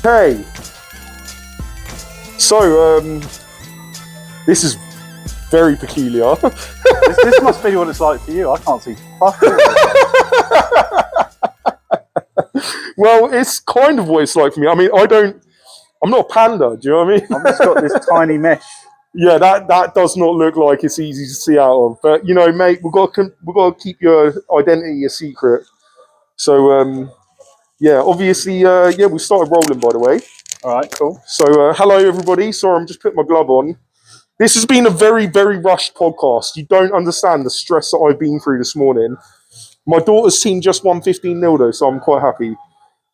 Hey, so this is very peculiar. this must be what it's like for you. I can't see fuck. Well, it's kind of what it's like for me. I mean, I'm not a panda, do you know what I mean? I've just got this tiny mesh. Yeah, that does not look like it's easy to see out of. But, you know, mate, we've got to keep your identity a secret. So, yeah, obviously, we started rolling, by the way. All right, cool. So, hello, everybody. Sorry, I'm just putting my glove on. This has been a very, very rushed podcast. You don't understand the stress that I've been through this morning. My daughter's team just won 15-0, though, so I'm quite happy.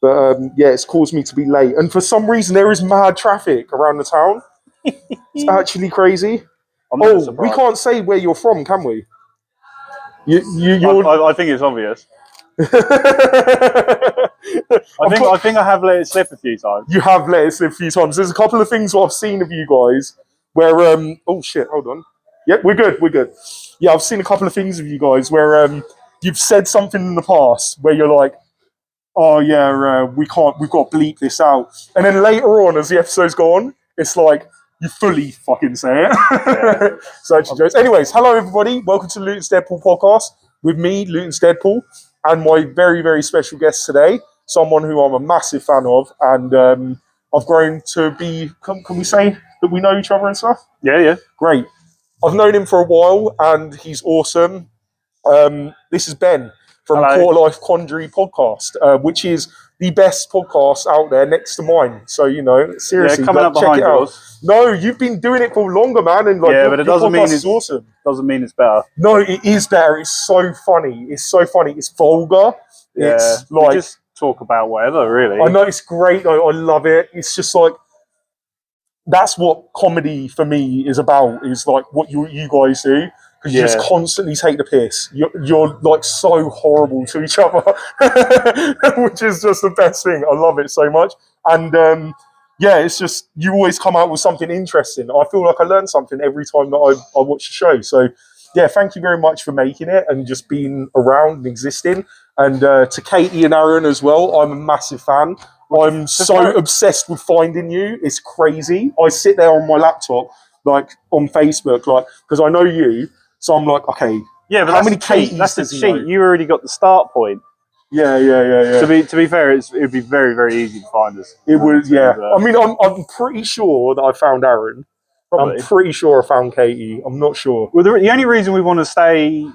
But, yeah, it's caused me to be late. And for some reason, there is mad traffic around the town. It's actually crazy. We can't say where you're from, can we? I think it's obvious. I think I have let it slip a few times. You have let it slip a few times. There's a couple of things I've seen of you guys where oh shit, hold on. Yep, we're good. Yeah, I've seen a couple of things of you guys where you've said something in the past where you're like, oh yeah, we've got to bleep this out. And then later on as the episodes go on, it's like you fully fucking say it. Yeah. So actually jokes. Anyways, hello everybody. Welcome to Luton's Deadpool podcast with me, Luton's Deadpool, and my very, very special guest today, someone who I'm a massive fan of, and I've grown to be, can we say that we know each other and stuff? Yeah. Great. I've known him for a while, and he's awesome. This is Ben from Quarterlife Quandary podcast, which is the best podcast out there next to mine. So, you know, seriously, coming up check it out. yours. No, you've been doing it for longer, man. And but it doesn't mean it's awesome. Doesn't mean it's better. No, it is better. It's so funny. It's vulgar. Yeah, it's like, we just talk about whatever, really. I know, it's great though. I love it. It's just like, that's what comedy for me is about, is like what you guys do. Because you just constantly take the piss. You're like so horrible to each other, which is just the best thing. I love it so much. And it's just, you always come out with something interesting. I feel like I learn something every time that I watch the show. So yeah, thank you very much for making it and just being around and existing. And to Katie and Aaron as well, I'm a massive fan. I'm so obsessed with finding you. It's crazy. I sit there on my laptop, like on Facebook, like, because I know you. So I'm like, okay, yeah, but how many Katies? That's the cheat. You already got the start point. Yeah. To be fair, it would be very, very easy to find us. It would, yeah. I mean, I'm pretty sure that I found Aaron. Probably. I'm pretty sure I found Katie. I'm not sure. Well, the only reason we want to stay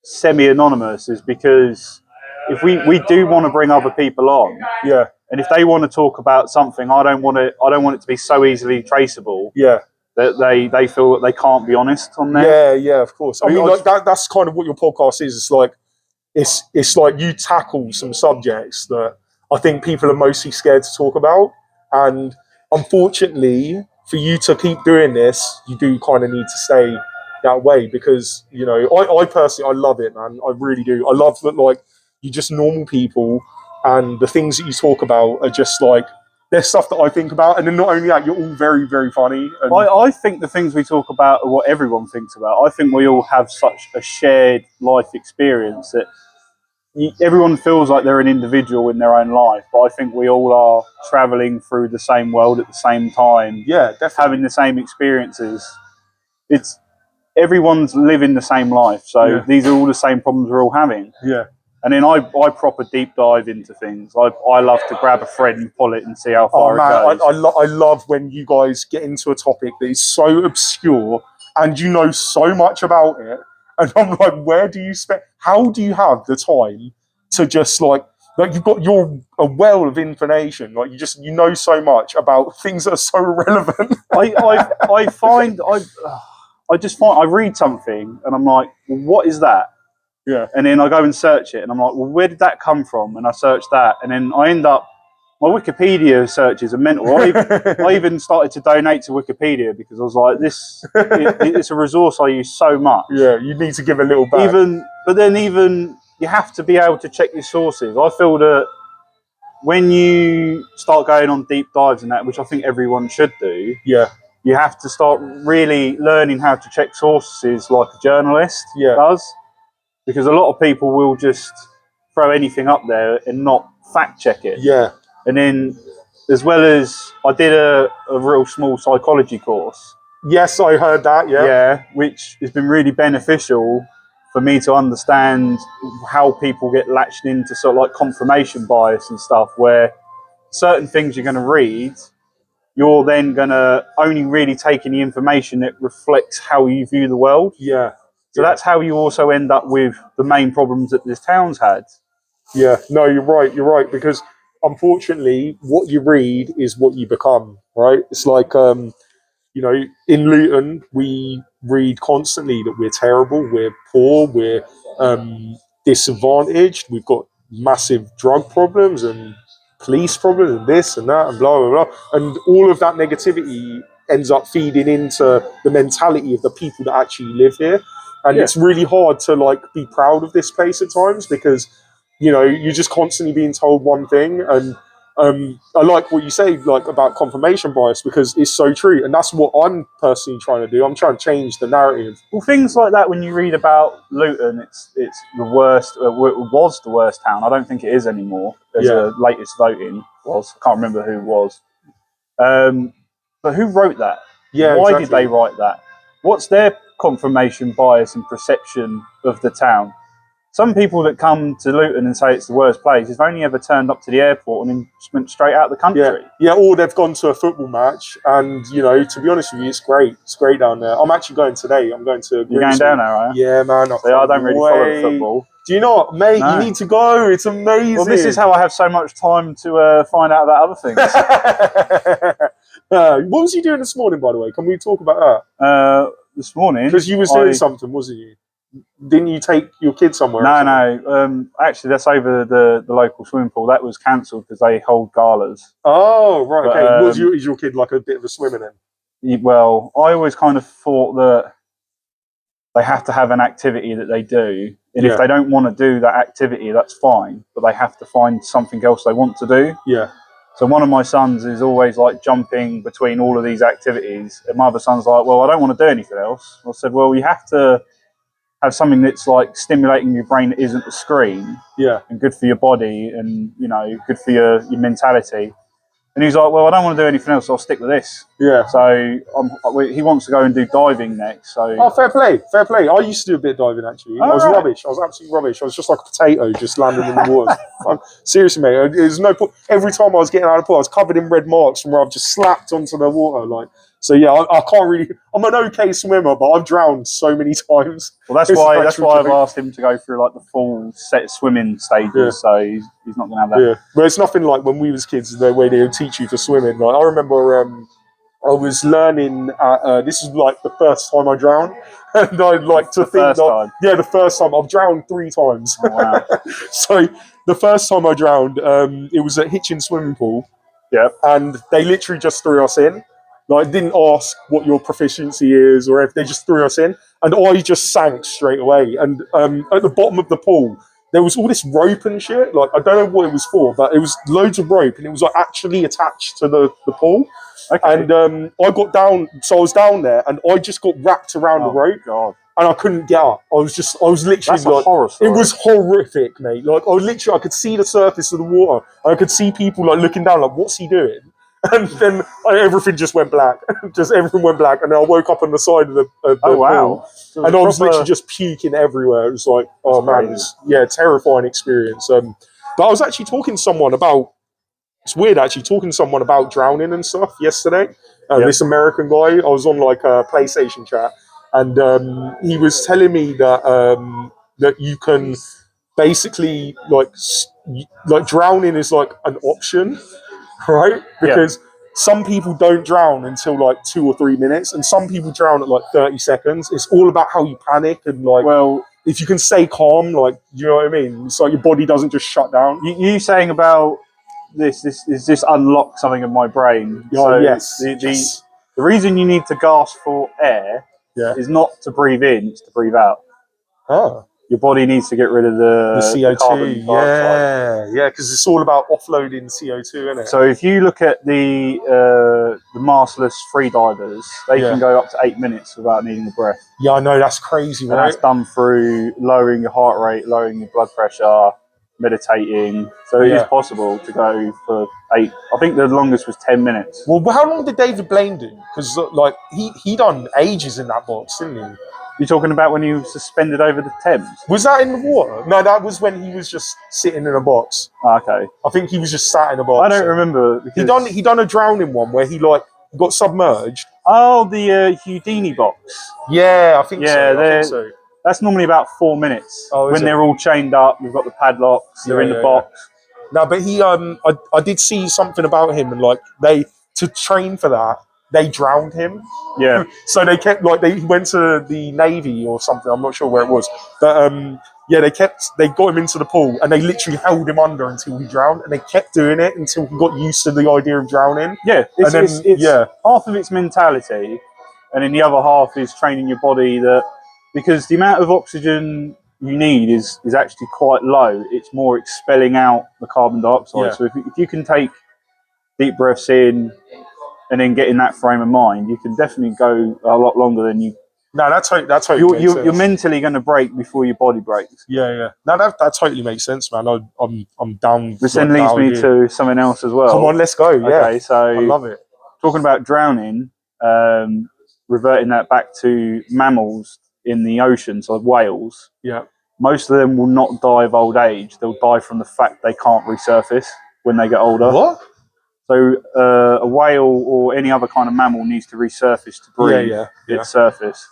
semi-anonymous is because if we do want to bring other people on, yeah, and if they want to talk about something, I don't want it to be so easily traceable. Yeah. That they feel that they can't be honest on there. Yeah, of course. I mean, like that's kind of what your podcast is. It's like you tackle some subjects that I think people are mostly scared to talk about, and unfortunately, for you to keep doing this, you do kind of need to stay that way because, you know, I personally, I love it, man. I really do. I love that, like, you're just normal people, and the things that you talk about are just like, there's stuff that I think about, and then not only that, you're all very, very funny. And I think the things we talk about are what everyone thinks about. I think we all have such a shared life experience that everyone feels like they're an individual in their own life, but I think we all are travelling through the same world at the same time. Yeah, definitely. Having the same experiences. Everyone's living the same life, so these are all the same problems we're all having. Yeah. And then I proper deep dive into things. I love to grab a thread and pull it and see how far it goes. I love when you guys get into a topic that is so obscure and you know so much about it. And I'm like, how do you have the time to just like you're a well of information. Like you know so much about things that are so irrelevant. I read something and I'm like, well, what is that? Yeah. And then I go and search it and I'm like, well, where did that come from? And I search that and then I end up, my Wikipedia searches are mental. I even started to donate to Wikipedia because I was like, it's a resource I use so much. Yeah, you need to give a little back. But then you have to be able to check your sources. I feel that when you start going on deep dives and that, which I think everyone should do, you have to start really learning how to check sources like a journalist does. Because a lot of people will just throw anything up there and not fact check it. Yeah. And then as well as I did a real small psychology course. Yes, I heard that. Yeah. Yeah, which has been really beneficial for me to understand how people get latched into sort of like confirmation bias and stuff, where certain things you're going to read, you're then going to only really take in the information that reflects how you view the world. Yeah. So that's how you also end up with the main problems that this town's had. Yeah, no, you're right. You're right, because unfortunately, what you read is what you become. Right? It's like you know, in Luton, we read constantly that we're terrible, we're poor, we're disadvantaged, we've got massive drug problems and police problems and this and that and blah, blah, blah. And all of that negativity ends up feeding into the mentality of the people that actually live here. And it's really hard to like be proud of this place at times because, you know, you're just constantly being told one thing. And I like what you say, like about confirmation bias, because it's so true, and that's what I'm personally trying to do. I'm trying to change the narrative. Well, things like that. When you read about Luton, it's the worst. It was the worst town. I don't think it is anymore. As the latest voting was, I can't remember who it was. But who wrote that? Yeah, why did they write that? What's their confirmation bias and perception of the town? Some people that come to Luton and say it's the worst place have only ever turned up to the airport and then just went straight out of the country. Yeah, or they've gone to a football match, and you know, to be honest with you, it's great. It's great down there. I'm actually going today. I'm going to. You're going down there, right? Yeah, man. I don't really follow the football. Do you not, mate? No. You need to go. It's amazing. Well, this is how I have so much time to find out about other things. What was you doing this morning, by the way? Can we talk about that? This morning, because you was doing something, wasn't you? Didn't you take your kids somewhere? No. Actually, that's over the local swimming pool. That was cancelled because they hold galas. Oh, right. Okay. Is your kid like a bit of a swimmer then? Well, I always kind of thought that they have to have an activity that they do. And if they don't want to do that activity, that's fine. But they have to find something else they want to do. Yeah. So one of my sons is always like jumping between all of these activities. And my other son's like, well, I don't want to do anything else. I said, well, you have to have something that's like stimulating your brain that isn't a screen. Yeah. And good for your body and, you know, good for your mentality. And he's like, well, I don't want to do anything else, so I'll stick with this. Yeah. So he wants to go and do diving next. So fair play, fair play. I used to do a bit of diving, actually. I was rubbish. I was absolutely rubbish. I was just like a potato just landing in the water. Seriously, mate, there's no point. Every time I was getting out of the pool, I was covered in red marks from where I've just slapped onto the water. Like, so yeah, I can't really. I'm an okay swimmer, but I've drowned so many times. Well, that's why I've asked him to go through like the full set swimming stages. Yeah. So he's not going to have that. Yeah, but it's nothing like when we was kids. The way they would teach you to swimming. Like I remember, I was learning. This is like the first time I drowned, and I'd like to think that. Yeah, the first time I've drowned 3 times. Oh, wow. So the first time I drowned, it was at Hitchin swimming pool. Yeah, and they literally just threw us in. Like, didn't ask what your proficiency is or if they just threw us in. And I just sank straight away. And at the bottom of the pool, there was all this rope and shit. Like, I don't know what it was for, but it was loads of rope and it was like actually attached to the pool. Okay. And I got down, so I was down there and I just got wrapped around the rope. God. And I couldn't get up. I was literally That's like, a horror story. It was horrific, mate. Like, I could see the surface of the water. And I could see people like looking down, like, what's he doing? And then everything just went black. Just everything went black. And then I woke up on the side of the pool. So and I was literally just puking everywhere. It was like, oh man, it was, terrifying experience. But I was actually talking to someone about, it's weird actually, talking to someone about drowning and stuff yesterday. This American guy, I was on like a PlayStation chat. And he was telling me that that you can basically like drowning is like an option, right? Because some people don't drown until like 2 or 3 minutes, and some people drown at like 30 seconds. It's all about how you panic and like. Well, if you can stay calm, like, you know what I mean. It's like your body doesn't just shut down. You saying about this unlocked something in my brain. Oh, so yes. The reason you need to gasp for air. Yeah. Is not to breathe in, it's to breathe out. Oh. Your body needs to get rid of the CO2. Carbon dioxide. Yeah, because it's all about offloading CO2, isn't it? So if you look at the maskless free divers, they can go up to 8 minutes without needing a breath. Yeah, I know, that's crazy, right? And that's done through lowering your heart rate, lowering your blood pressure, meditating. So it is possible to go for 8. I think the longest was 10 minutes. Well, how long did David Blaine do? Because like he done ages in that box, didn't he? You're talking about when he was suspended over the Thames? Was that in the water? No, that was when he was just sitting in a box. Oh, okay. I think he was just sat in a box. I don't remember. He done a drowning one where he like got submerged. Oh, the Houdini box. Yeah, I think so. That's normally about 4 minutes. When they're all chained up, we've got the padlocks, they're in the box. No, but he, I did see something about him, and like to train for that, they drowned him. Yeah. So they kept he went to the Navy or something. I'm not sure where it was, but they got him into the pool and they literally held him under until he drowned, and they kept doing it until he got used to the idea of drowning. Yeah, it's half of its mentality, and then the other half is training your body because the amount of oxygen you need is actually quite low. It's more expelling out the carbon dioxide. Yeah. So if you can take deep breaths in and then get in that frame of mind, you can definitely go a lot longer than you. No, that's how you're mentally going to break before your body breaks. Yeah. No, that totally makes sense, man. I'm down. This then leads me to something else as well. Come on, let's go. Yeah. Okay, so I love it. Talking about drowning, reverting that back to mammals in the ocean, so whales. Yeah. Most of them will not die of old age. They'll die from the fact they can't resurface when they get older. What? So a whale or any other kind of mammal needs to resurface to breathe its surface.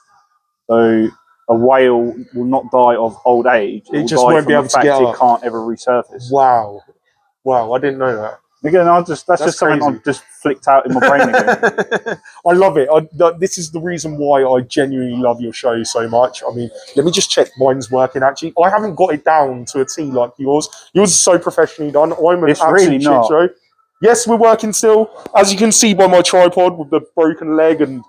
So a whale will not die of old age. It just won't be able to get up. It can't ever resurface. Wow, I didn't know that. Again, that's just crazy. Something I've just flicked out in my brain again. I love it. This is the reason why I genuinely love your show so much. I mean, let me just check mine's working, actually. I haven't got it down to a T like yours. Yours is so professionally done. I'm an absolute really not. shit show. Yes, we're working still. As you can see by my tripod with the broken leg and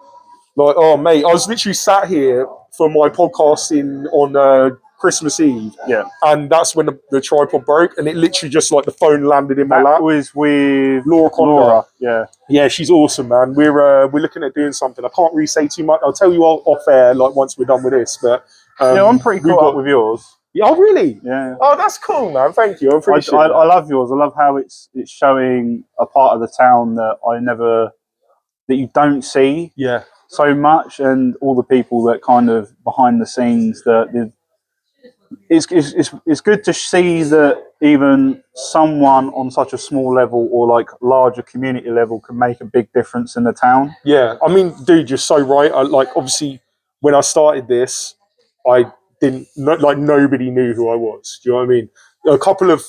like, oh, mate, I was literally sat here for my podcasting on Christmas Eve. Yeah. And that's when the tripod broke, and it literally just like the phone landed in my lap. That was with Laura. Yeah. Yeah, she's awesome, man. We're looking at doing something. I can't really say too much. I'll tell you off air, like once we're done with this. But I'm pretty caught up with yours. Yeah, oh, really? Yeah. Oh, that's cool, man. Thank you. I appreciate it. I love yours. I love how it's showing a part of the town that you don't see so much, and all the people that kind of behind the scenes it's good to see that even someone on such a small level or like larger community level can make a big difference in the town. Yeah, I mean, dude, you're so right. Obviously, when I started this, I didn't nobody knew who I was. Do you know what I mean? A couple of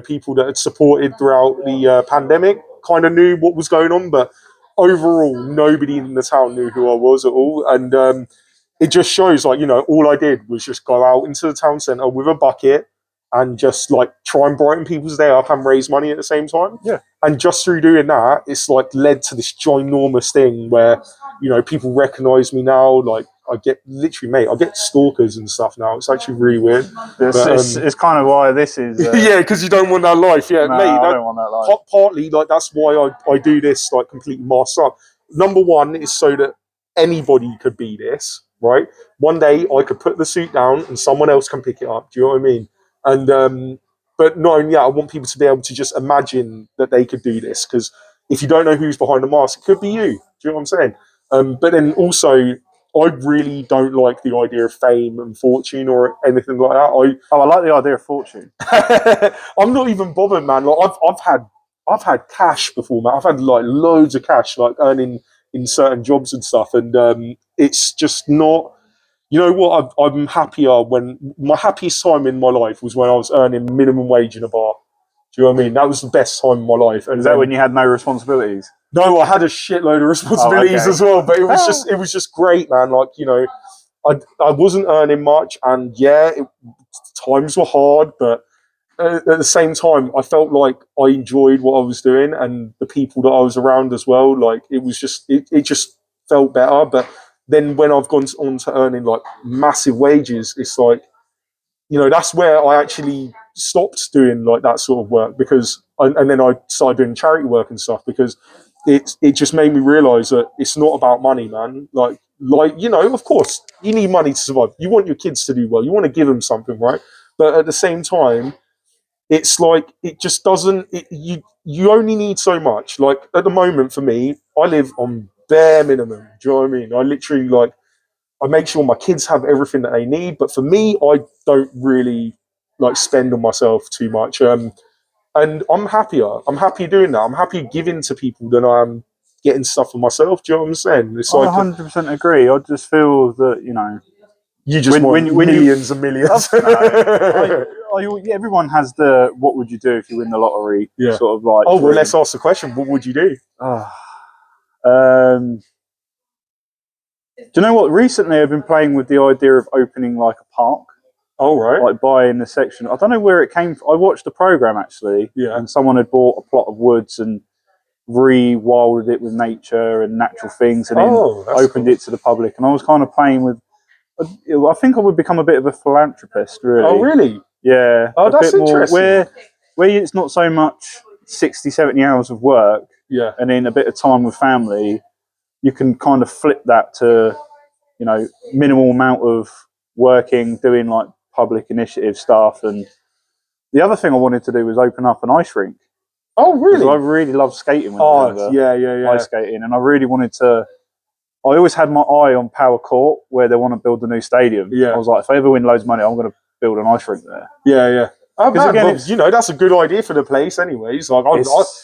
people that had supported throughout the pandemic kind of knew what was going on, but overall, nobody in the town knew who I was at all. And it just shows, all I did was just go out into the town centre with a bucket and just try and brighten people's day up and raise money at the same time. Yeah. And just through doing that, it's led to this ginormous thing where, people recognise me now. I get stalkers and stuff now. It's actually really weird. It's kind of why this is. Yeah, because you don't want that life. Yeah, no, mate. I don't want that life. Partly, that's why I do this completely masked up. Number one is so that anybody could be this, right? One day I could put the suit down and someone else can pick it up. Do you know what I mean? And but not only that, I want people to be able to just imagine that they could do this, because if you don't know who's behind the mask, it could be you. Do you know what I'm saying? But then also, I really don't like the idea of fame and fortune or anything like that. I like the idea of fortune. I'm not even bothered, man. I've had cash before, man. I've had loads of cash, earning in certain jobs and stuff, and it's just not. You know what? I'm happier when my happiest time in my life was when I was earning minimum wage in a bar. Do you know what I mean? That was the best time in my life. And is that when you had no responsibilities? No, I had a shitload of responsibilities as well, but it was just great, man. I wasn't earning much, and times were hard, but at the same time, I felt like I enjoyed what I was doing and the people that I was around as well. It was just it just felt better. But then when I've gone on to earning massive wages, it's that's where I actually stopped doing that sort of work, because and then I started doing charity work and stuff, because it just made me realise that it's not about money, man. Of course you need money to survive. You want your kids to do well. You want to give them something, right? But at the same time, it's like it just doesn't. You only need so much. Like at the moment, for me, I live on bare minimum. Do you know what I mean? I literally like I make sure my kids have everything that they need. But for me, I don't really like spend on myself too much. And I'm happier. I'm happy doing that. I'm happy giving to people than I'm getting stuff for myself. Do you know what I'm saying? It's I like 100% agree. I just feel that, you know, you just want millions and millions. Everyone has the "what would you do if you win the lottery" sort of like. Oh well, let's ask the question. What would you do? Do you know what? Recently, I've been playing with the idea of opening like a park. Oh right. Like buying the section. I don't know where it came from. I watched the program actually, and someone had bought a plot of woods and rewilded it with nature and natural things, and then opened it to the public. And I was kind of playing with. I think I would become a bit of a philanthropist, really. Oh really? Yeah. Oh, that's interesting. Where it's not so much 60, 70 hours of work, and then a bit of time with family. You can kind of flip that to, you know, minimal amount of working, doing like public initiative stuff. And the other thing I wanted to do was open up an ice rink. Oh, really? I really loved skating when I was younger. Yeah. Ice skating. And I really wanted to... I always had my eye on Power Court, where they want to build the new stadium. I was like, if I ever win loads of money, I'm going to build an ice rink there. Yeah. Oh, man, again, you know, that's a good idea for the place anyways. Like,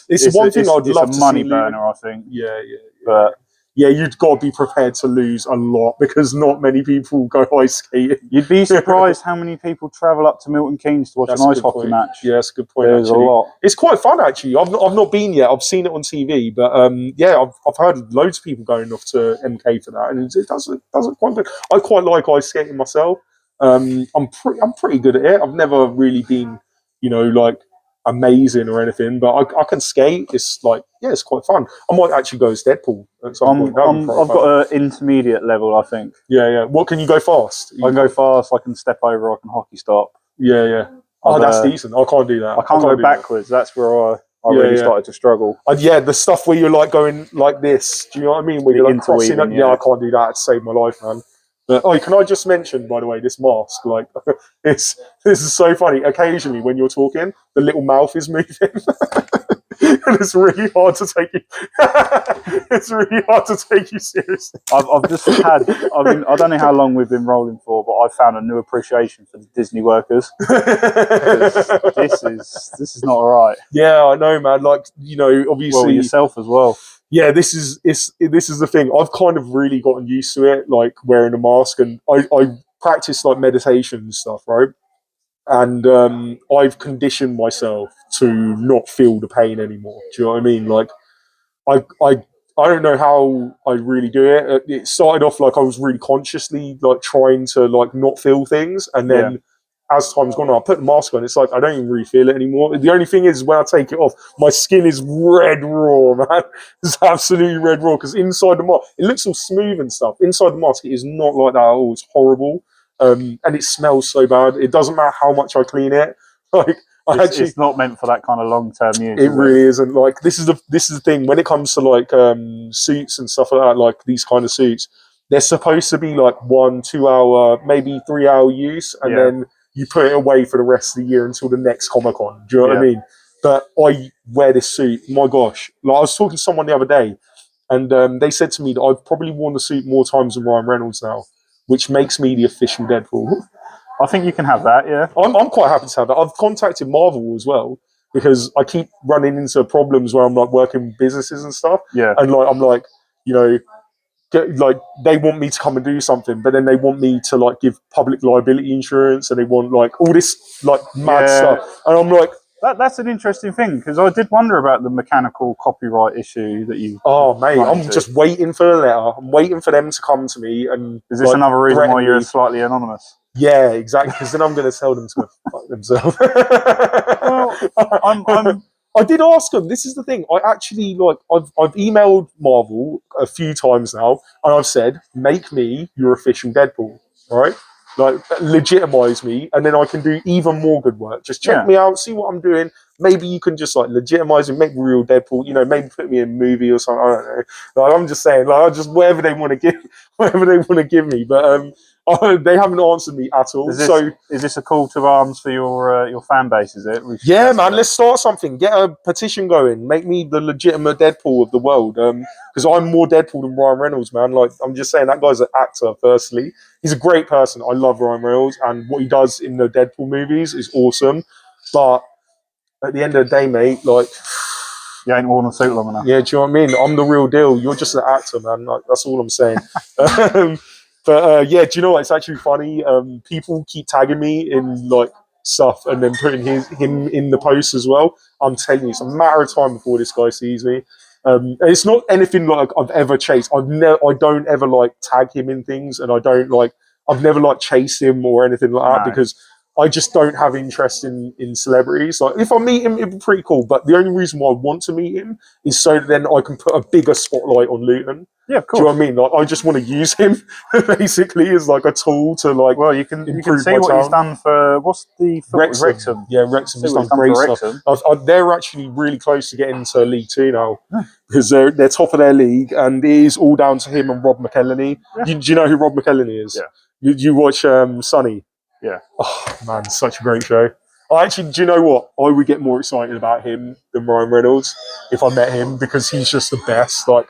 it's one thing I'd love to see. It's a money burner, I think. Yeah. But... yeah, you've got to be prepared to lose a lot because not many people go ice skating. You'd be surprised how many people travel up to Milton Keynes to watch an ice hockey match. Yeah, that's a good point. There's a lot. It's quite fun actually. I've not been yet. I've seen it on TV, but I've heard loads of people going off to MK for that, and it does quite good. I quite like ice skating myself. I'm pretty good at it. I've never really been, you know, like amazing or anything, but I can skate. It's like, it's quite fun. I might actually go as Deadpool at some point. I've got an intermediate level, I think. Yeah. What, can you go fast? I can go fast, I can step over, I can hockey stop. Yeah. Oh, that's decent. I can't do that. I can't go backwards. That's where I really started to struggle. The stuff where you're like going like this, do you know what I mean? Where you're like crossing up. Yeah, I can't do that. It saved my life, man. But can I just mention, by the way, this mask? Like, this is so funny. Occasionally, when you're talking, the little mouth is moving, and it's really hard to take you. It's really hard to take you seriously. I've just had. I mean, I don't know how long we've been rolling for, but I found a new appreciation for the Disney workers. This is not all right. Yeah, I know, man. Like, you know, obviously, well, yourself as well. Yeah, this is the thing. I've kind of really gotten used to it, like wearing a mask, and I practice like meditation and stuff, right? And I've conditioned myself to not feel the pain anymore. Do you know what I mean? Like, I don't know how I really do it. It started off like I was really consciously like trying to like not feel things, and then as time's gone on, I put the mask on. It's like I don't even really feel it anymore. The only thing is, when I take it off, my skin is red raw, man. It's absolutely red raw because inside the mask, it looks all smooth and stuff. Inside the mask, it is not like that at all. It's horrible, and it smells so bad. It doesn't matter how much I clean it. Like, it's not meant for that kind of long-term use. It really isn't. Like, this is the thing when it comes to like suits and stuff like that. Like these kind of suits, they're supposed to be like 1-2 hour, maybe 3 hour use, and then you put it away for the rest of the year until the next Comic-Con. Do you know what I mean? But I wear this suit. My gosh. Like, I was talking to someone the other day, and they said to me that I've probably worn the suit more times than Ryan Reynolds now, which makes me the official Deadpool. I think you can have that, yeah. I'm quite happy to have that. I've contacted Marvel as well, because I keep running into problems where I'm like working with businesses and stuff. Yeah. And like, I'm like, you know, like they want me to come and do something, but then they want me to like give public liability insurance, and they want like all this like mad stuff, and I'm like, that's an interesting thing, because I did wonder about the mechanical copyright issue that you. Oh mate, I'm just waiting for the letter. I'm waiting for them to come to me, and is this like, another reason why you're slightly anonymous? Yeah, exactly. Because then I'm going to tell them to fuck themselves. Well, I did ask them. This is the thing. I actually I've emailed Marvel a few times now, and I've said, make me your official Deadpool, right? Like, legitimize me, and then I can do even more good work. Just check me out, see what I'm doing. Maybe you can just like legitimize me, make me real Deadpool. You know, maybe put me in a movie or something. I don't know. Like, I'm just saying, like, just whatever they want to give me. But They haven't answered me at all. Is this a call to arms for your fan base? Is it? Yeah, man. Let's start something. Get a petition going. Make me the legitimate Deadpool of the world. Because I'm more Deadpool than Ryan Reynolds, man. Like, I'm just saying, that guy's an actor. Firstly, he's a great person. I love Ryan Reynolds, and what he does in the Deadpool movies is awesome. But at the end of the day, mate, like, you ain't worn a suit long enough. Yeah, do you know what I mean? I'm the real deal. You're just an actor, man. Like, that's all I'm saying. Yeah, do you know what? It's actually funny. People keep tagging me in like stuff and then putting him in the post as well. I'm telling you, it's a matter of time before this guy sees me. And it's not anything like I've ever chased. I don't ever like tag him in things, and I've never like chased him or anything like that because I just don't have interest in celebrities. Like, if I meet him, it'd be pretty cool. But the only reason why I want to meet him is so that then I can put a bigger spotlight on Luton. Yeah, of course. Do you know what I mean? Like, I just want to use him basically as like a tool to like. Well, you can see what he's done for Wrexham. Yeah, Wrexham. He's done great stuff. They're actually really close to getting into League Two now because they're top of their league, and it is all down to him and Rob McElhenney. Yeah. Do you know who Rob McElhenney is? Yeah. You watch Sonny? Yeah. Oh man, such a great show. Do you know what? I would get more excited about him than Ryan Reynolds if I met him because he's just the best. Like,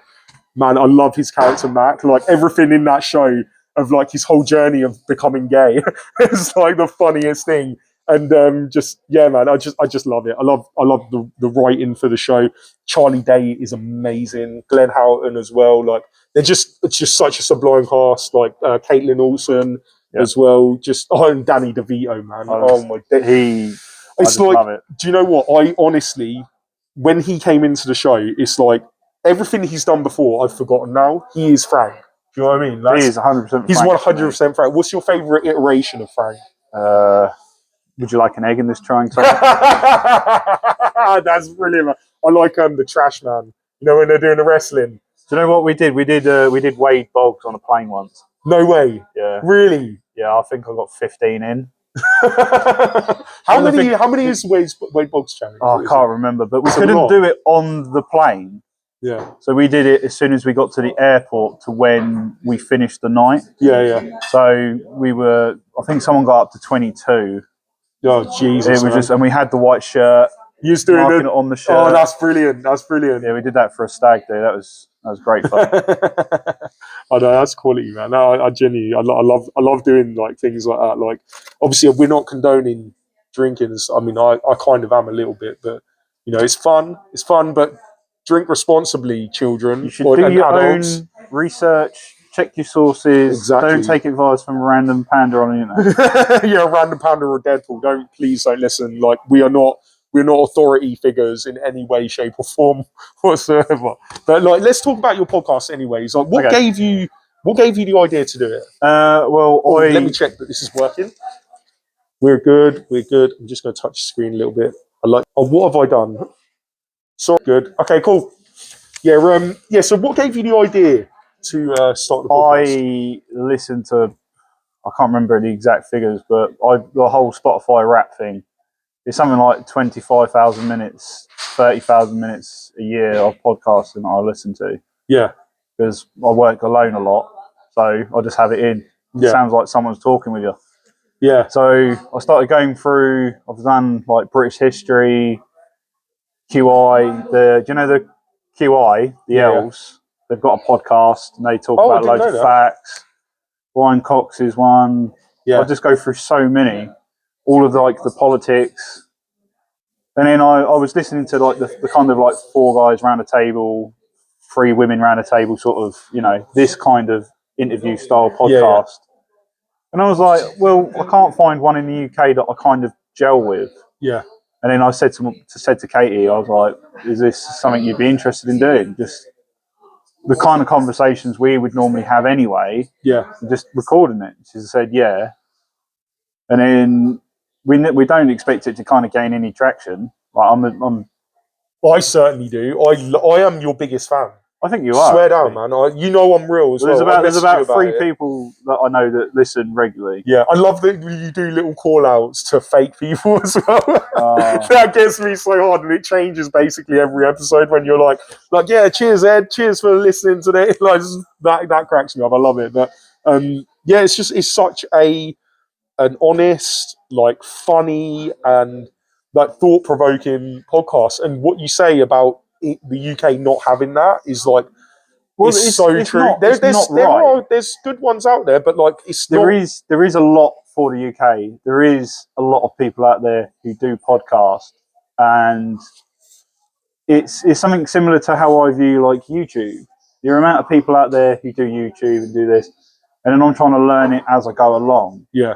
man, I love his character, Mac. Like, everything in that show of like his whole journey of becoming gay is like the funniest thing. And man, I just love it. I love the writing for the show. Charlie Day is amazing. Glenn Houghton as well. Like, it's just such a sublime cast. Like Caitlin Olsen. As well, and Danny DeVito, man. Oh my god, it's like, love it. Do you know what? I honestly, when he came into the show, it's like everything he's done before, I've forgotten now. He is Frank. Do you know what I mean? He is 100%. He's 100% Frank. What's your favourite iteration of Frank? Would you like an egg in this triangle? That's brilliant. I like the Trash Man. You know, when they're doing the wrestling. Do you know what we did? We did Wade Boggs on a plane once. No way. Yeah. Really? Yeah, I think I got 15 in. How many is Wade Boggs challenge? Oh, I can't remember, but we couldn't do it on the plane. Yeah. So we did it as soon as we got to the airport to when we finished the night. Yeah. So I think someone got up to 22. Oh, Jesus. It was and we had the white shirt. You was doing it on the shirt. Oh, that's brilliant. That's brilliant. Yeah, we did that for a stag do. That was great fun. I know, that's quality, man. No, I genuinely, I love doing like things like that. Like, obviously, we're not condoning drinking. I mean, I kind of am a little bit, but you know, it's fun. It's fun, but drink responsibly, children. You should do your own research. Check your sources. Exactly. Don't take advice from a random panda on the internet. Yeah, a random panda or Deadpool. Please don't listen. Like, we're not authority figures in any way, shape, or form whatsoever. But like, let's talk about your podcast, anyways. Like, what gave you the idea to do it? Let me check that this is working. We're good. I'm just going to touch the screen a little bit. What have I done? So good. Okay, cool. Yeah. So, what gave you the idea to start the podcast? I listened to, I can't remember the exact figures, but the whole Spotify rap thing. It's something like 25,000 minutes, 30,000 minutes a year of podcasting that I listen to. Yeah. Because I work alone a lot, so I just have it in. It sounds like someone's talking with you. Yeah. So I started going through, I've done like British history, QI, do you know the QI, the elves? They've got a podcast and they talk about loads of facts. Brian Cox is one. Yeah. I just go through so many. All of the politics, and then I was listening to like the kind of like four guys round a table, three women round a table, sort of, you know, this kind of interview style podcast. And I was like, well, I can't find one in the UK that I kind of gel with. Yeah. And then I said to Katie, I was like, is this something you'd be interested in doing? Just the kind of conversations we would normally have anyway. Yeah. Just recording it. She said, yeah. And then we don't expect it to kind of gain any traction. Like I certainly do. I am your biggest fan. I think you are. Swear down, man. You know I'm real as well. There's about 3 people that I know that listen regularly. Yeah, I love that you do little call-outs to fake people as well. That gets me so hard, and it changes basically every episode when you're like, yeah, cheers, Ed. Cheers for listening today. Like, that cracks me up. I love it. But Yeah, it's such an honest, like funny and like thought provoking podcast. And what you say about the UK not having that is like it's so true. There's good ones out there, but like there is a lot for the UK. There is a lot of people out there who do podcasts, and it's something similar to how I view like YouTube. The amount of people out there who do YouTube and do this, and then I'm trying to learn it as I go along. Yeah.